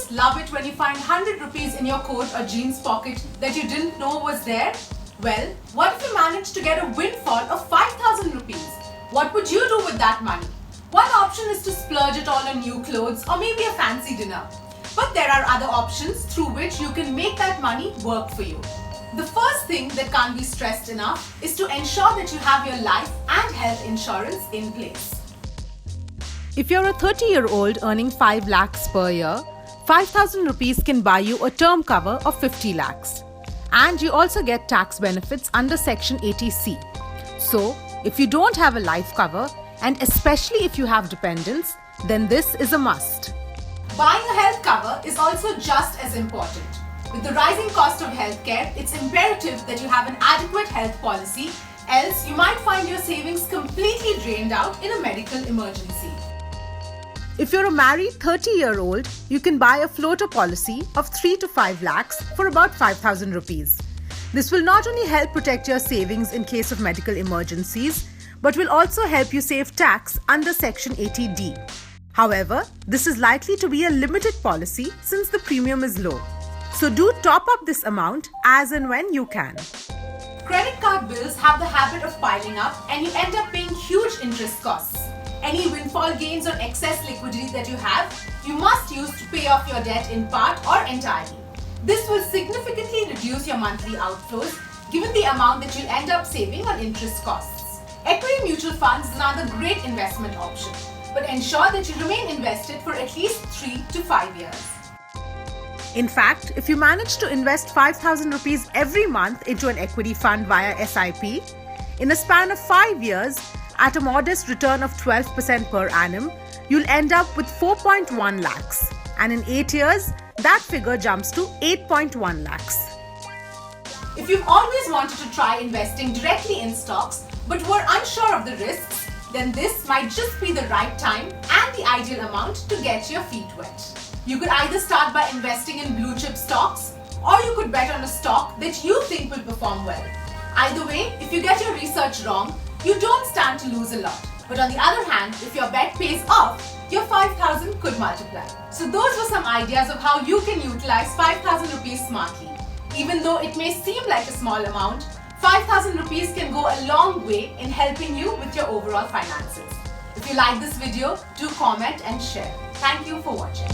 just love it when you find 100 rupees in your coat or jeans pocket that you didn't know was there? Well, what if you managed to get a windfall of 5,000 rupees? What would you do with that money? One option is to splurge it all on new clothes or maybe a fancy dinner. But there are other options through which you can make that money work for you. The first thing that can't be stressed enough is to ensure that you have your life and health insurance in place. If you're a 30-year-old earning 5 lakhs per year, 5,000 rupees can buy you a term cover of 50 lakhs. And you also get tax benefits under Section 80C. So, if you don't have a life cover, and especially if you have dependents, then this is a must. Buying a health cover is also just as important. With the rising cost of healthcare, it's imperative that you have an adequate health policy, else you might find your savings completely drained out in a medical emergency. If you're a married 30-year-old, you can buy a floater policy of 3 to 5 lakhs for about 5,000 rupees. This will not only help protect your savings in case of medical emergencies, but will also help you save tax under Section 80D. However, this is likely to be a limited policy since the premium is low. So do top up this amount as and when you can. Credit card bills have the habit of piling up and you end up paying huge interest costs. Any windfall gains or excess liquidity that you have, you must use to pay off your debt in part or entirely. This will significantly reduce your monthly outflows given the amount that you'll end up saving on interest costs. Equity mutual funds is another great investment option, but ensure that you remain invested for at least 3 to 5 years. In fact, if you manage to invest 5,000 rupees every month into an equity fund via SIP, in a span of 5 years, at a modest return of 12% per annum, you'll end up with 4.1 lakhs. And in 8 years, that figure jumps to 8.1 lakhs. If you've always wanted to try investing directly in stocks but were unsure of the risks, then this might just be the right time and the ideal amount to get your feet wet. You could either start by investing in blue chip stocks, or you could bet on a stock that you think will perform well. Either way, if you get your research wrong, you don't stand to lose a lot. But on the other hand, if your bet pays off, your 5,000 could multiply. So those were some ideas of how you can utilize 5,000 rupees smartly. Even though it may seem like a small amount, 5,000 rupees can go a long way in helping you with your overall finances. If you like this video, do comment and share. Thank you for watching.